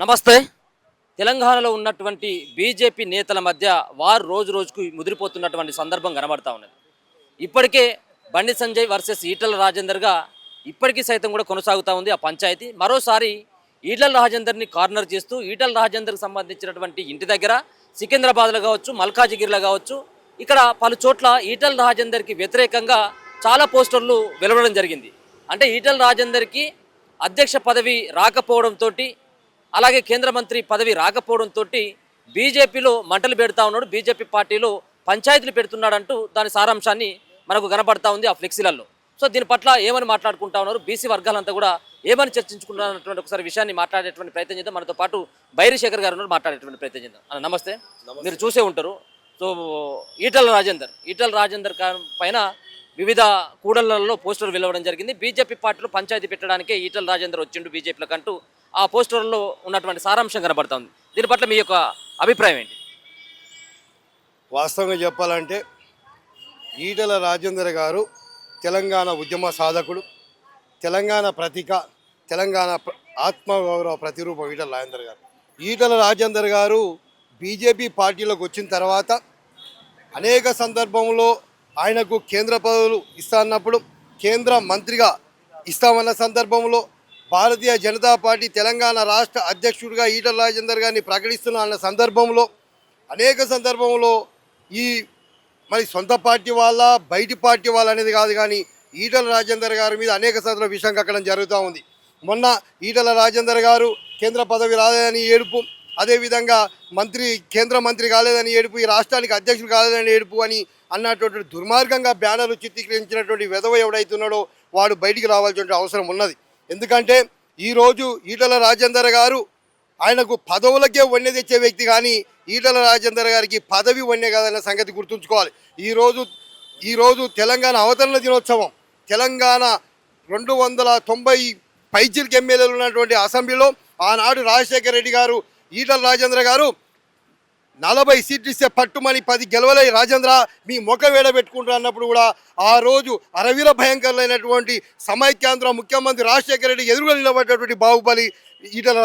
నమస్తే. తెలంగాణలో ఉన్నటువంటి బీజేపీ నేతల మధ్య వారు రోజు రోజుకు ముదిరిపోతున్నటువంటి సందర్భం కనబడతా ఉన్నది. ఇప్పటికే బండి సంజయ్ వర్సెస్ ఈటల రాజేందర్గా ఇప్పటికీ సైతం కూడా కొనసాగుతూ ఉంది ఆ పంచాయతీ. మరోసారి ఈటల రాజేందర్ని కార్నర్ చేస్తూ ఈటల రాజేందర్కి సంబంధించినటువంటి ఇంటి దగ్గర సికింద్రాబాద్లో కావచ్చు, మల్కాజిగిరిలో కావచ్చు, ఇక్కడ పలు చోట్ల ఈటల రాజేందర్కి వ్యతిరేకంగా చాలా పోస్టర్లు వెలువడడం జరిగింది. అంటే ఈటల రాజేందర్కి అధ్యక్ష పదవి రాకపోవడంతో, అలాగే కేంద్ర మంత్రి పదవి రాకపోవడంతో బీజేపీలో మంటలు పెడతా ఉన్నాడు, బీజేపీ పార్టీలో పంచాయతీలు పెడుతున్నాడంటూ దాని సారాంశాన్ని మనకు కనపడతా ఉంది ఆ ఫ్లెక్సీలలో. సో దీని పట్ల ఏమని మాట్లాడుకుంటా ఉన్నారు, బీసీ వర్గాలంతా కూడా ఏమని చర్చించుకుంటున్నటువంటి ఒకసారి విషయాన్ని మాట్లాడేటువంటి ప్రయత్నం చేద్దాం. మనతో పాటు బైరి శేఖర్ గారు ఉన్నారు, మాట్లాడేటువంటి ప్రయత్నం చేద్దాం. నమస్తే. మీరు చూసే ఉంటారు, సో ఈటల రాజేందర్ పైన వివిధ కూడళ్లలో పోస్టర్లు వెలువడం జరిగింది. బీజేపీ పార్టీలో పంచాయతీ పెట్టడానికే ఈటల రాజేందర్ వచ్చిండు బీజేపీలో కంటూ ఆ పోస్టర్లో ఉన్నటువంటి సారాంశం కనబడుతుంది. దీని పట్ల మీ యొక్క అభిప్రాయం ఏంటి? వాస్తవంగా చెప్పాలంటే ఈటల రాజేందర్ గారు తెలంగాణ ఉద్యమ సాధకుడు, తెలంగాణ ప్రతీక, తెలంగాణ ఆత్మగౌరవ ప్రతిరూపం ఈటల రాజేందర్ గారు బీజేపీ పార్టీలోకి వచ్చిన తర్వాత అనేక సందర్భంలో ఆయనకు కేంద్ర పదవులు ఇస్తాన్నప్పుడు, కేంద్ర మంత్రిగా ఇస్తామన్న సందర్భంలో, భారతీయ జనతా పార్టీ తెలంగాణ రాష్ట్ర అధ్యక్షుడిగా ఈటల రాజేందర్ గారిని ప్రకటిస్తున్నా అన్న సందర్భంలో, అనేక సందర్భంలో ఈ మరి సొంత పార్టీ వాళ్ళ బయటి పార్టీ వాళ్ళ అనేది కాదు, కానీ ఈటల రాజేందర్ గారి మీద అనేక సందర్భాల విషయం కక్కడం జరుగుతూ ఉంది. మొన్న ఈటల రాజేందర్ గారు కేంద్ర పదవి రాలేదని ఏడుపు, అదేవిధంగా కేంద్ర మంత్రి కాలేదని ఏడుపు, ఈ రాష్ట్రానికి అధ్యక్షుడు కాలేదని ఏడుపు అని అన్నటువంటి దుర్మార్గంగా బ్యానర్లు చిత్రీకరించినటువంటి విధవ ఎవడైతున్నాడో వాడు బయటికి రావాల్సిన అవసరం ఉన్నది. ఎందుకంటే ఈరోజు ఈటల రాజేందర్ గారు ఆయనకు పదవులకే వన్నె తెచ్చే వ్యక్తి, కానీ ఈటల రాజేందర్ గారికి పదవి వన్నె కాదన్న సంగతి గుర్తుంచుకోవాలి. ఈరోజు తెలంగాణ అవతరణ దినోత్సవం, తెలంగాణ 290 పైచిలకు ఎమ్మెల్యేలు ఉన్నటువంటి అసెంబ్లీలో ఆనాడు రాజశేఖర రెడ్డి గారు ఈటల రాజేందర్ గారు 40 సీట్లు ఇస్తే పట్టుమని 10 గెలవలే రాజేంద్ర మీ ముఖం వేడబెట్టుకుంటారు అన్నప్పుడు కూడా ఆ రోజు అరవీర భయంకరులైనటువంటి సమైక్యాంధ్ర ముఖ్యమంత్రి రాజశేఖర రెడ్డి ఎదురుగా నిలబడ్డటువంటి బాహుబలి ఈటల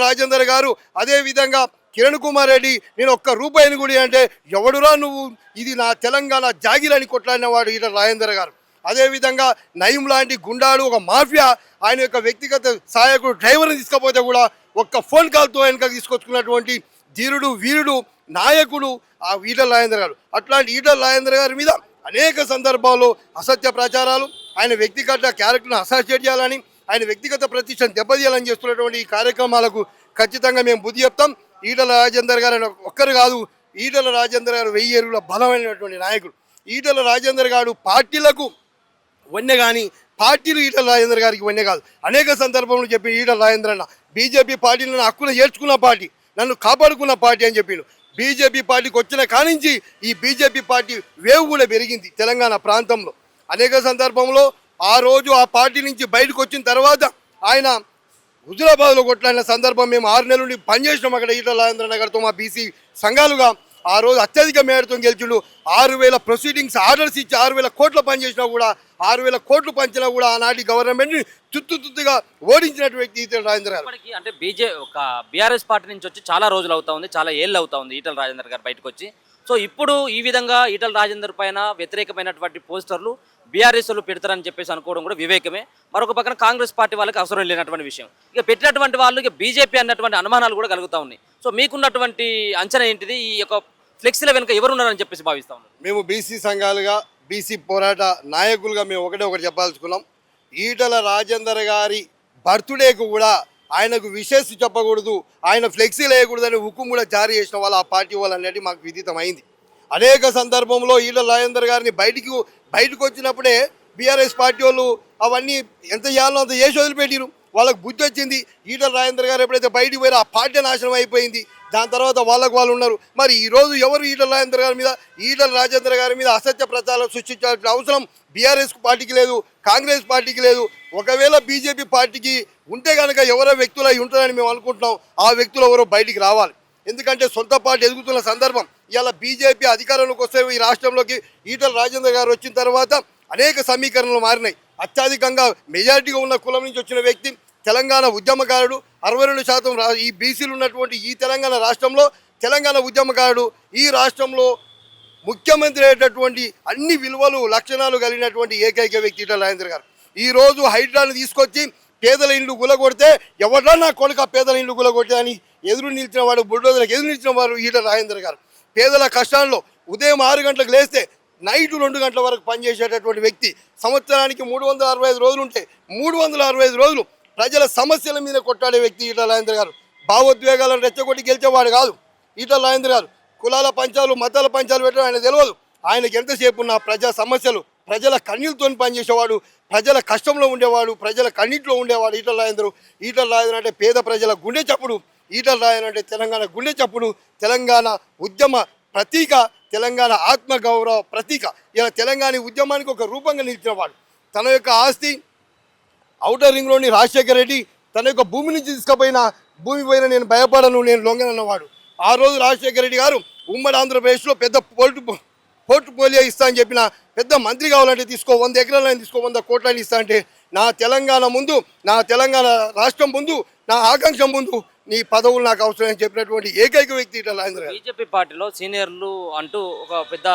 రాజేందర్ గారు అదేవిధంగా కిరణ్ కుమార్ రెడ్డి నేను ఒక్క రూపాయిని గుడి అంటే ఎవడురా నువ్వు, ఇది నా తెలంగాణ జాగిరని కొట్లాడిన వాడు ఈటల రాజేందర్ గారు. అదేవిధంగా నయం లాంటి గుండాలు, ఒక మాఫియా, ఆయన యొక్క వ్యక్తిగత సహాయకుడు డ్రైవర్ని తీసుకపోతే కూడా ఒక్క ఫోన్ కాల్తో వెనక తీసుకొచ్చుకున్నటువంటి ధీరుడు, వీరుడు, నాయకుడు ఆ ఈటల రాజేందర్ గారు. అట్లాంటి ఈటల రాజేందర్ గారి మీద అనేక సందర్భాల్లో అసత్య ప్రచారాలు, ఆయన వ్యక్తిగత క్యారెక్టర్ను అసోసియేట్ చేయాలని, ఆయన వ్యక్తిగత ప్రతిష్టను దెబ్బతీయాలని చేస్తున్నటువంటి ఈ కార్యక్రమాలకు ఖచ్చితంగా మేము బుద్ధి చెప్తాం. ఈటల రాజేందర్ గారు ఒక్కరు కాదు, ఈటల రాజేందర్ గారు 1000 ఏళ్ళ బలమైనటువంటి నాయకుడు. ఈటల రాజేందర్ గారు పార్టీలకు వన్నె, కానీ పార్టీలు ఈటల రాజేందర్ గారికి వన్నె కాదు. అనేక సందర్భంలో చెప్పి ఈటల రాజేందర్ అన్న బీజేపీ పార్టీలను హక్కును చేర్చుకున్న పార్టీ, నన్ను కాపాడుకున్న పార్టీ అని చెప్పిండు. బీజేపీ పార్టీకి వచ్చిన కానించి ఈ బీజేపీ పార్టీ వేవ్ కూడా పెరిగింది తెలంగాణ ప్రాంతంలో. అనేక సందర్భంలో ఆ రోజు ఆ పార్టీ నుంచి బయటకు వచ్చిన తర్వాత ఆయన హుజురాబాద్లో కొట్లాడిన సందర్భం మేము 6 నెలల నుండి పనిచేసినాం అక్కడ ఈటల రాజేంద్ర నగర్తో మా బీసీ సంఘాలుగా. ఆ రోజు అత్యధిక మేరతో గెలిచిండు. 6000 ప్రొసీడింగ్స్ ఆర్డర్స్ ఇచ్చి 6000 కోట్లు పనిచేసినా కూడా, 6000 కోట్లు పంచినా కూడా ఆనాటి గవర్నమెంట్ని తుత్తుగా ఓడించినటువంటి వ్యక్తి ఈటల రాజేందర్ గారు. అంటే బీఆర్ఎస్ పార్టీ నుంచి వచ్చి చాలా రోజులు అవుతా ఉంది, చాలా ఏళ్ళు అవుతా ఉంది ఈటల రాజేందర్ గారు బయటకు వచ్చి. సో ఇప్పుడు ఈ విధంగా ఈటల రాజేందర్ పైన వ్యతిరేకమైనటువంటి పోస్టర్లు బీఆర్ఎస్లు పెడతారని చెప్పేసి అనుకోవడం కూడా వివేకమే. మరొక పక్కన కాంగ్రెస్ పార్టీ వాళ్ళకి అవసరం లేనటువంటి విషయం. ఇక పెట్టినటువంటి వాళ్ళు ఇక బీజేపీ అన్నటువంటి అనుమానాలు కూడా కలుగుతూ ఉన్నాయి. సో మీకున్నటువంటి అంచనా ఏంటిది? ఈ యొక్క ఫ్లెక్సీల వెనుక ఎవరున్నారని చెప్పేసి భావిస్తా ఉన్నారు? మేము బీసీ సంఘాలుగా, బీసీ పోరాట నాయకులుగా మేము ఒకటి చెప్పాల్సుకున్నాం. ఈటల రాజేందర్ గారి బర్త్డేకు కూడా ఆయనకు విషెస్ చెప్పకూడదు, ఆయన ఫ్లెక్సీలు వేయకూడదని హుకుం కూడా జారీ చేసిన వాళ్ళు ఆ పార్టీ వాళ్ళు అనేది మాకు విదితమైంది. అనేక సందర్భంలో ఈటల రాజేందర్ గారిని బయటకు వచ్చినప్పుడే బీఆర్ఎస్ పార్టీ వాళ్ళు అవన్నీ ఎంత చేయాలో అంత చేసి వదిలిపెట్టిరు. వాళ్ళకు బుద్ధి వచ్చింది. ఈటల రాజేందర్ గారు ఎప్పుడైతే బయటికి పోయారో ఆ పార్టీ నాశనం అయిపోయింది. దాని తర్వాత వాళ్ళు ఉన్నారు. మరి ఈరోజు ఎవరు ఈటల రాజేందర్ గారి మీద అసత్య ప్రచారాలు సృష్టించాల్సిన అవసరం బీఆర్ఎస్ పార్టీకి లేదు, కాంగ్రెస్ పార్టీకి లేదు. ఒకవేళ బీజేపీ పార్టీకి ఉంటే కనుక ఎవరో వ్యక్తులు అయి ఉంటారని మేము అనుకుంటున్నాం. ఆ వ్యక్తులు ఎవరో బయటికి రావాలి. ఎందుకంటే సొంత పార్టీ ఎదుగుతున్న సందర్భం. ఇలా బీజేపీ అధికారంలోకి వస్తే ఈ రాష్ట్రంలోకి ఈటల రాజేందర్ గారు వచ్చిన తర్వాత అనేక సమీకరణలు మారినాయి. అత్యధికంగా మెజారిటీగా ఉన్న కులం నుంచి వచ్చిన వ్యక్తి, తెలంగాణ ఉద్యమకారుడు 62% ఈ బీసీలు ఉన్నటువంటి ఈ తెలంగాణ రాష్ట్రంలో తెలంగాణ ఉద్యమకారుడు ఈ రాష్ట్రంలో ముఖ్యమంత్రి అయ్యేటటువంటి అన్ని విలువలు లక్షణాలు కలిగినటువంటి ఏకైక వ్యక్తి ఈటల రాజేందర్ గారు. ఈరోజు హైడ్రాను తీసుకొచ్చి పేదల ఇండ్లు గులగొడితే ఎవరా నా కొడుకు పేదల ఇండ్లు గులగొట్టే అని ఎదురు నిలిచిన వాడు బుల్డోజర్లకు ఎదురు నిలిచిన వారు ఈటల రాజేందర్ గారు. పేదల కష్టాల్లో ఉదయం 6 గంటలకు లేస్తే నైట్ 2 గంటల వరకు పనిచేసేటటువంటి వ్యక్తి. సంవత్సరానికి 365 రోజులు ఉంటే 365 రోజులు ప్రజల సమస్యల మీద కొట్టాడే వ్యక్తి ఈటల రాజేందర్ గారు. భావోద్వేగాలను రెచ్చగొట్టి గెలిచేవాడు కాదు ఈటల రాజేందర్ గారు. కులాల పంచాలు మతాల పంచాలు పెట్టడం ఆయన తెలియదు. ఆయనకి ఎంతసేపు ఉన్న ప్రజా సమస్యలు ప్రజల కన్నీళ్ళతో పనిచేసేవాడు, ప్రజల కష్టంలో ఉండేవాడు, ప్రజల కన్నీటిలో ఉండేవాడు ఈటల రాజేందర్. ఈటల రాజేందర్ అంటే పేద ప్రజల గుండె చప్పుడు. ఈటల రాజేందర్ అంటే తెలంగాణ గుండె చప్పుడు, తెలంగాణ ఉద్యమ ప్రతీక, తెలంగాణ ఆత్మగౌరవ ప్రతీక. ఇలా తెలంగాణ ఉద్యమానికి ఒక రూపంగా నిలిచినవాడు. తన యొక్క ఆస్తి ఔటర్ రింగ్ రోడ్ని రాజశేఖర రెడ్డి తన యొక్క భూమి నుంచి తీసుకుపోయిన భూమి పైన నేను భయపడను, నేను లొంగనన్నవాడు. ఆ రోజు రాజశేఖర రెడ్డి గారు ఉమ్మడి ఆంధ్రప్రదేశ్లో పెద్ద పోర్ట్ఫోలియో ఇస్తా అని చెప్పిన, పెద్ద మంత్రి కావాలంటే తీసుకో, 100 ఎకరాలని తీసుకో, 100 కోట్లని ఇస్తా అంటే నా తెలంగాణ ముందు, నా తెలంగాణ రాష్ట్రం ముందు, నా ఆకాంక్ష ముందు నీ పదవులు నాకు అవసరం అని చెప్పినటువంటి ఏకైక వ్యక్తి ఈటల రాజేందర్ గారు. బీజేపీ పార్టీలో సీనియర్లు అంటూ ఒక పెద్ద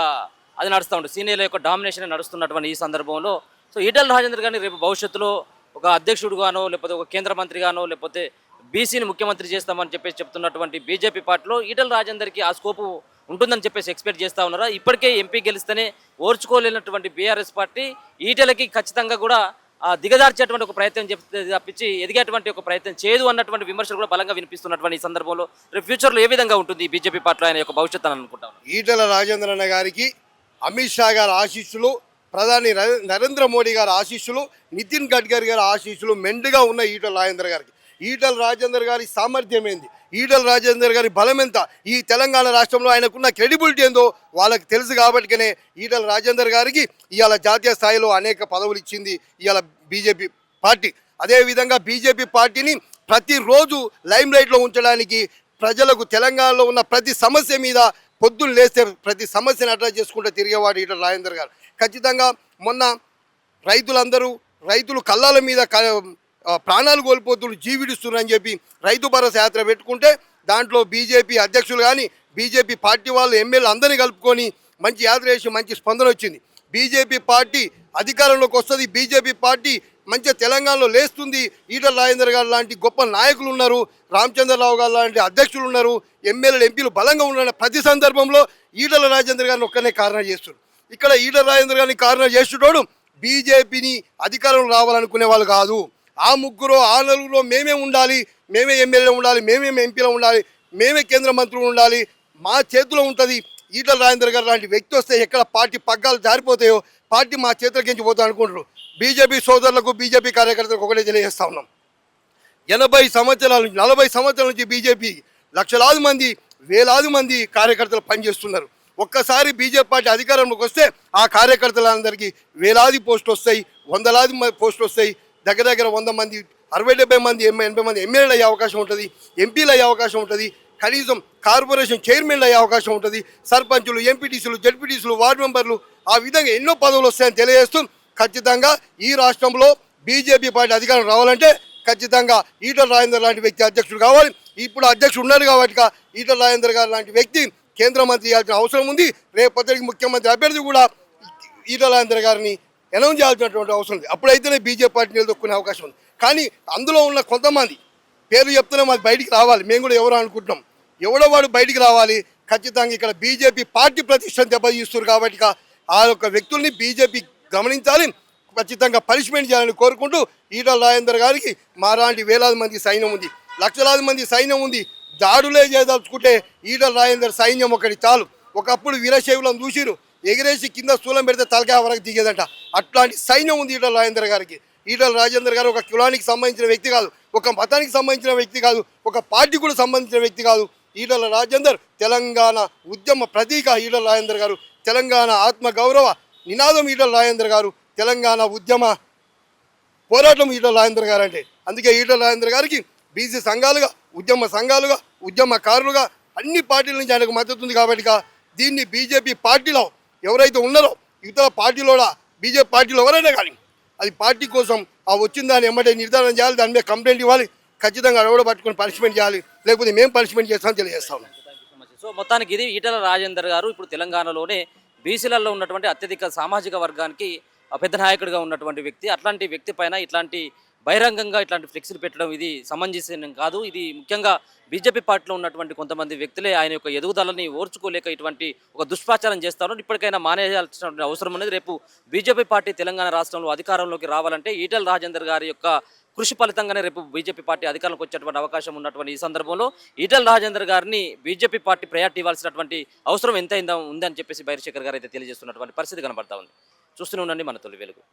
అది నడుస్తూ ఉంటుంది. సీనియర్ల యొక్క డామినేషన్ నడుస్తున్నటువంటి ఈ సందర్భంలో సో ఈటల రాజేందర్ గారిని రేపు భవిష్యత్తులో ఒక అధ్యక్షుడుగానో లేకపోతే ఒక కేంద్ర మంత్రిగానో లేకపోతే బీసీని ముఖ్యమంత్రి చేస్తామని చెప్పేసి చెప్తున్నటువంటి బీజేపీ పార్టీలో ఈటల రాజేందర్కి ఆ స్కోపు ఉంటుందని చెప్పేసి ఎక్స్పెక్ట్ చేస్తూ ఉన్నారా? ఇప్పటికే ఎంపీ గెలిస్తేనే ఓర్చుకోలేనటువంటి బీఆర్ఎస్ పార్టీ ఈటలకి ఖచ్చితంగా కూడా దిగదార్చేటువంటి ఒక ప్రయత్నం చెప్తే తప్పించి ఎదిగేటువంటి ఒక ప్రయత్నం చేయదు అన్నటువంటి విమర్శలు కూడా బలంగా వినిపిస్తున్నటువంటి ఈ సందర్భంలో రేపు ఫ్యూచర్లో ఏ విధంగా ఉంటుంది బీజేపీ పార్టీలో ఆయన యొక్క భవిష్యత్తు అని అనుకుంటాను. ఈటల రాజేందర్ అన్న గారికి అమిత్ షా గారి ఆశీస్సులు, ప్రధాని నరేంద్ర మోడీ గారి ఆశీస్సులు, నితిన్ గడ్కరీ గారి ఆశీస్సులు మెండుగా ఉన్న ఈటల రాజేందర్ గారికి. ఈటల రాజేందర్ గారి సామర్థ్యం ఏంది, ఈటల రాజేందర్ గారి బలం ఎంత, ఈ తెలంగాణ రాష్ట్రంలో ఆయనకున్న క్రెడిబిలిటీ ఏందో వాళ్ళకి తెలుసు. కాబట్టినే ఈటల రాజేందర్ గారికి ఇవాళ జాతీయ స్థాయిలో అనేక పదవులు ఇచ్చింది ఇవాళ బీజేపీ పార్టీ. అదేవిధంగా బీజేపీ పార్టీని ప్రతిరోజు లైమ్ లైట్లో ఉంచడానికి ప్రజలకు తెలంగాణలో ఉన్న ప్రతి సమస్య మీద పొద్దున్న లేస్తే ప్రతి సమస్యను అడ్రస్ చేసుకుంటూ తిరిగేవాడు ఈటల రాజేందర్ గారు. ఖచ్చితంగా మొన్న రైతులు కళ్ళాల మీద ప్రాణాలు కోల్పోతున్నారు, జీవిడిస్తున్నారని చెప్పి రైతు భరోసా యాత్ర పెట్టుకుంటే దాంట్లో బీజేపీ అధ్యక్షులు కానీ బీజేపీ పార్టీ వాళ్ళు ఎమ్మెల్యేలు అందరినీ కలుపుకొని మంచి యాత్ర చేసి మంచి స్పందన వచ్చింది. బీజేపీ పార్టీ అధికారంలోకి వస్తుంది, బీజేపీ పార్టీ మంచిగా తెలంగాణలో లేస్తుంది. ఈటల రాజేందర్ గారు లాంటి గొప్ప నాయకులు ఉన్నారు, రామచంద్రరావు గారు లాంటి అధ్యక్షులు ఉన్నారు, ఎమ్మెల్యేలు ఎంపీలు బలంగా ఉన్న ప్రతి సందర్భంలో ఈటల రాజేందర్ గారిని ఒక్కనే కారణం చేస్తున్నారు. ఇక్కడ ఈటల రాజేందర్ గారిని కారణం చేసేటోడు బీజేపీని అధికారంలో రావాలనుకునే వాళ్ళు కాదు. ఆ ముగ్గురు ఆ నలుగురు మేమే ఉండాలి, మేమే ఎమ్మెల్యే ఉండాలి, మేమే ఎంపీలో ఉండాలి, మేమే కేంద్ర మంత్రులు ఉండాలి, మా చేతిలో ఉంటుంది. ఈటల రాజేందర్ గారు లాంటి వ్యక్తి వస్తే ఎక్కడ పార్టీ పగ్గాలు జారిపోతాయో, పార్టీ మా చేతులకించి పోతా అనుకుంటారు. బీజేపీ సోదరులకు బీజేపీ కార్యకర్తలకు ఒకటే తెలియజేస్తా ఉన్నాం, 80 సంవత్సరాల నుంచి 40 సంవత్సరాల నుంచి బీజేపీ లక్షలాది మంది వేలాది మంది కార్యకర్తలు పనిచేస్తున్నారు. ఒక్కసారి బీజేపీ పార్టీ అధికారంలోకి వస్తే ఆ కార్యకర్తలందరికీ వేలాది పోస్టులు వస్తాయి, వందలాది పోస్టులు వస్తాయి. దగ్గర 100 మంది 60-70 మంది 80 మంది ఎమ్మెల్యేలు అయ్యే అవకాశం ఉంటుంది, ఎంపీలు అయ్యే అవకాశం ఉంటుంది, కనీసం కార్పొరేషన్ చైర్మన్లు అయ్యే అవకాశం ఉంటుంది, సర్పంచులు, ఎంపీటీసీలు, జడ్పీటీసీలు, వార్డు మెంబర్లు, ఆ విధంగా ఎన్నో పదవులు వస్తాయని తెలియజేస్తూ ఖచ్చితంగా ఈ రాష్ట్రంలో బీజేపీ పార్టీ అధికారం రావాలంటే ఖచ్చితంగా ఈటల రాజేందర్ లాంటి వ్యక్తి అధ్యక్షుడు కావాలి. ఇప్పుడు అధ్యక్షుడు ఉన్నాడు కాబట్టి ఈటల రాజేందర్ గారు లాంటి వ్యక్తి కేంద్ర మంత్రి చేయాల్సిన అవసరం ఉంది. రేపటికి ముఖ్యమంత్రి అభ్యర్థి కూడా ఈటల రాజేందర్ గారిని అనౌన్స్ చేయాల్సినటువంటి అవసరం ఉంది. అప్పుడైతేనే బీజేపీ పార్టీ నిలదొక్కునే అవకాశం ఉంది. కానీ అందులో ఉన్న కొంతమంది పేర్లు చెప్తున్నాం, అది బయటికి రావాలి. మేము కూడా ఎవరో అనుకుంటున్నాం, ఎవడో వాడు బయటికి రావాలి. ఖచ్చితంగా ఇక్కడ బీజేపీ పార్టీ ప్రతిష్టను దెబ్బతీస్తున్నారు కాబట్టి ఆ యొక్క వ్యక్తుల్ని బీజేపీ గమనించాలి, ఖచ్చితంగా పనిష్మెంట్ చేయాలని కోరుకుంటూ ఈటల రాజేందర్ గారికి మాలాంటి వేలాది మంది సైన్యం ఉంది, లక్షలాది మంది సైన్యం ఉంది. దాడులే చేయదలుచుకుంటే ఈటల రాజేందర్ సైన్యం ఒకటి చాలు. ఒకప్పుడు వీరశైవులను చూసిరు, ఎగిరేసి కింద స్థూలం పెడితే తలకాయ వరకు దిగేదంట. అట్లాంటి సైన్యం ఉంది ఈటల రాజేందర్ గారికి. ఈటల రాజేందర్ గారు ఒక కులానికి సంబంధించిన వ్యక్తి కాదు, ఒక మతానికి సంబంధించిన వ్యక్తి కాదు, ఒక పార్టీ కూడా సంబంధించిన వ్యక్తి కాదు. ఈటల రాజేందర్ తెలంగాణ ఉద్యమ ప్రతీక. ఈటల రాజేందర్ గారు తెలంగాణ ఆత్మ గౌరవ నినాదం. ఈటల రాజేందర్ గారు తెలంగాణ ఉద్యమ పోరాటం ఈటల రాజేందర్ గారు అంటే. అందుకే ఈటల రాజేందర్ గారికి బీసీ సంఘాలుగా, ఉద్యమ సంఘాలుగా, ఉద్యమకారులుగా అన్ని పార్టీల నుంచి ఆయనకు మద్దతు ఉంది. కాబట్టి దీన్ని బీజేపీ పార్టీలో ఎవరైతే ఉన్నారో ఇతర పార్టీలో బీజేపీ పార్టీలో ఎవరైనా కానీ అది పార్టీ కోసం ఆ వచ్చిన దాన్ని ఎమ్మటే నిర్ధారణ చేయాలి, దాని మీద కంప్లైంట్ ఇవ్వాలి, ఖచ్చితంగా అడగడ పట్టుకొని పనిష్మెంట్ చేయాలి, లేకపోతే మేము పనిష్మెంట్ చేస్తామని తెలియజేస్తాం. సో మొత్తానికి ఇది ఈటల రాజేందర్ గారు ఇప్పుడు తెలంగాణలోనే బీసీలలో ఉన్నటువంటి అత్యధిక సామాజిక వర్గానికి పెద్ద నాయకుడిగా ఉన్నటువంటి వ్యక్తి. అట్లాంటి వ్యక్తి పైన ఇట్లాంటి బహిరంగంగా ఇట్లాంటి ఫ్లెక్సీలు పెట్టడం ఇది సమంజసం కాదు. ఇది ముఖ్యంగా బీజేపీ పార్టీలో ఉన్నటువంటి కొంతమంది వ్యక్తులే ఆయన యొక్క ఎదుగుదలని ఓర్చుకోలేక ఇటువంటి ఒక దుష్ప్రచారం చేస్తారు. ఇప్పటికైనా మానేయాల్సిన అవసరం అనేది. రేపు బీజేపీ పార్టీ తెలంగాణ రాష్ట్రంలో అధికారంలోకి రావాలంటే ఈటల రాజేందర్ గారి యొక్క కృషి ఫలితంగానే రేపు బీజేపీ పార్టీ అధికారంలోకి వచ్చేటువంటి అవకాశం ఉన్నటువంటి ఈ సందర్భంలో ఈటల రాజేందర్ గారిని బీజేపీ పార్టీ ప్రయారిటీ ఇవ్వాల్సినటువంటి అవసరం ఎంతైందా ఉందని చెప్పేసి బైరిశేఖర్ గారు అయితే తెలియజేస్తున్నటువంటి పరిస్థితి కనబడతా ఉంది. చూస్తూనే ఉండండి మన తొలి వెలుగు.